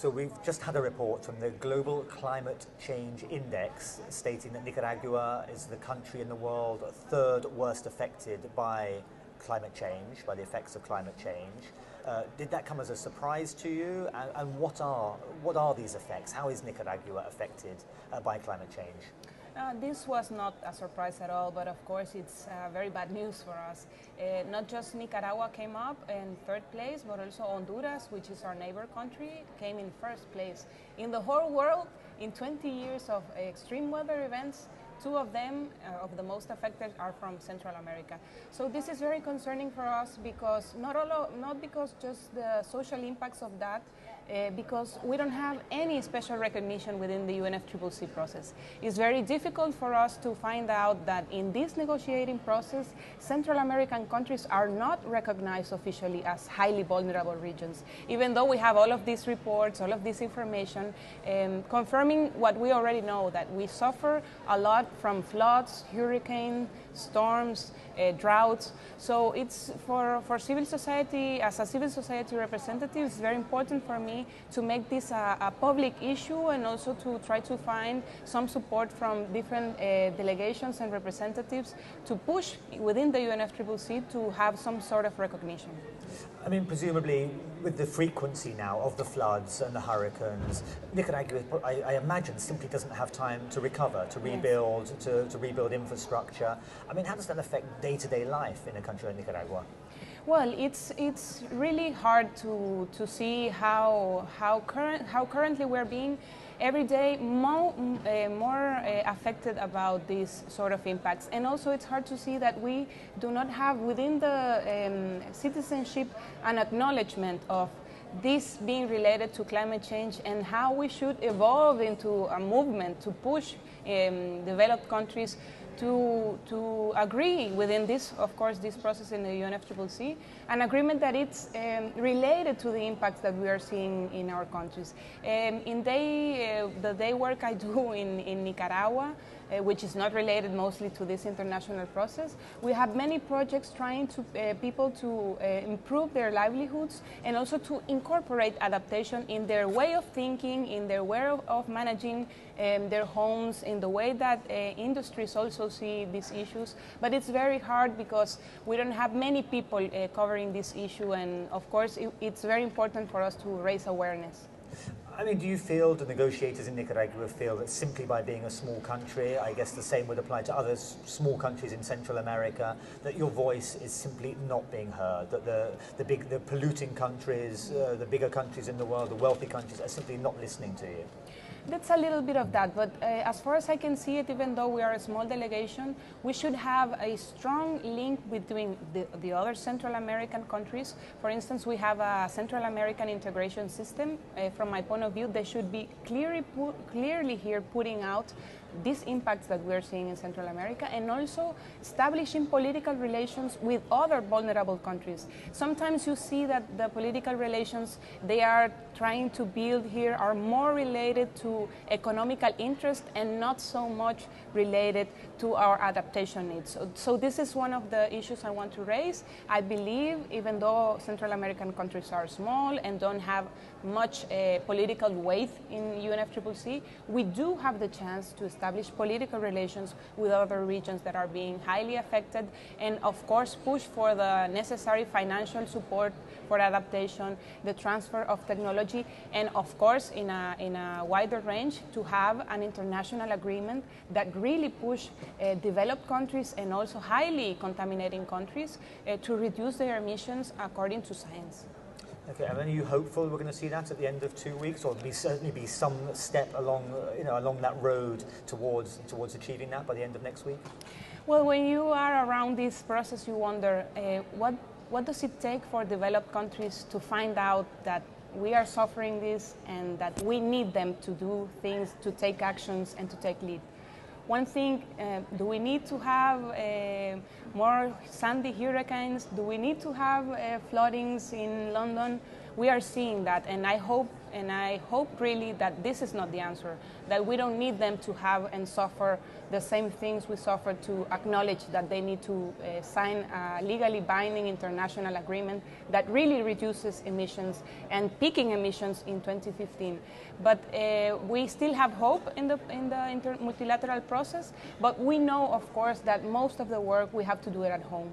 So we've just had a report from the Global Climate Change Index stating that Nicaragua is the country in the world third worst affected by climate change, by the effects of climate change. Did that come as a surprise to you? And what are these effects? How is Nicaragua affected by climate change? This was not a surprise at all, but of course it's very bad news for us. Not just Nicaragua came up in third place, but also Honduras, which is our neighbor country, came in first place. In the whole world, in 20 years of extreme weather events, 2 of them, of the most affected, are from Central America. So this is very concerning for us because not because just the social impacts of that, because we don't have any special recognition within the UNFCCC process. It's very difficult for us to find out that in this negotiating process, Central American countries are not recognized officially as highly vulnerable regions, even though we have all of these reports, all of this information, confirming what we already know, that we suffer a lot from floods, hurricanes, storms, droughts. So it's for civil society, as a civil society representative, it's very important for me to make this a public issue and also to try to find some support from different delegations and representatives to push within the UNFCCC to have some sort of recognition. I mean, presumably, with the frequency now of the floods and the hurricanes, Nicaragua, I imagine, simply doesn't have time to recover, to rebuild, to rebuild infrastructure. I mean, how does that affect day-to-day life in a country like Nicaragua? Well, it's really hard to see how currently we're being every day more affected about these sort of impacts. And also it's hard to see that we do not have within the citizenship an acknowledgement of this being related to climate change and how we should evolve into a movement to push developed countries to agree within this, of course, this process in the UNFCCC, an agreement that it's related to the impacts that we are seeing in our countries. In the day work I do in Nicaragua, which is not related mostly to this international process, we have many projects trying to people to improve their livelihoods and also to incorporate adaptation in their way of thinking, in their way of managing their homes, in the way that industries also see these issues. But it's very hard because we don't have many people covering this issue, and of course it's very important for us to raise awareness. I mean, do you feel, the negotiators in Nicaragua feel that simply by being a small country, I guess the same would apply to other small countries in Central America, that your voice is simply not being heard, that the polluting countries, the bigger countries in the world, the wealthy countries are simply not listening to you? That's a little bit of that, but as far as I can see it, even though we are a small delegation, we should have a strong link between the other Central American countries. For instance, we have a Central American integration system. From my point of view, they should be clearly here putting out these impacts that we're seeing in Central America, and also establishing political relations with other vulnerable countries. Sometimes you see that the political relations they are trying to build here are more related to economical interest and not so much related to our adaptation needs. So this is one of the issues I want to raise. I believe, even though Central American countries are small and don't have much political weight in UNFCCC, we do have the chance to establish political relations with other regions that are being highly affected, and of course push for the necessary financial support for adaptation, the transfer of technology, and of course in a wider range to have an international agreement that really push developed countries and also highly contaminating countries to reduce their emissions according to science. Okay, and are you hopeful we're going to see that at the end of 2 weeks, or certainly be some step along, along that road towards achieving that by the end of next week? Well, when you are around this process, you wonder what does it take for developed countries to find out that we are suffering this and that we need them to do things, to take actions and to take lead. One thing, do we need to have more sandy hurricanes? Do we need to have floodings in London? We are seeing that, and I hope and I hope really that this is not the answer, that we don't need them to have and suffer the same things we suffer to acknowledge that they need to sign a legally binding international agreement that really reduces emissions and peaking emissions in 2015. But we still have hope in the multilateral process, but we know, of course, that most of the work we have to do it at home.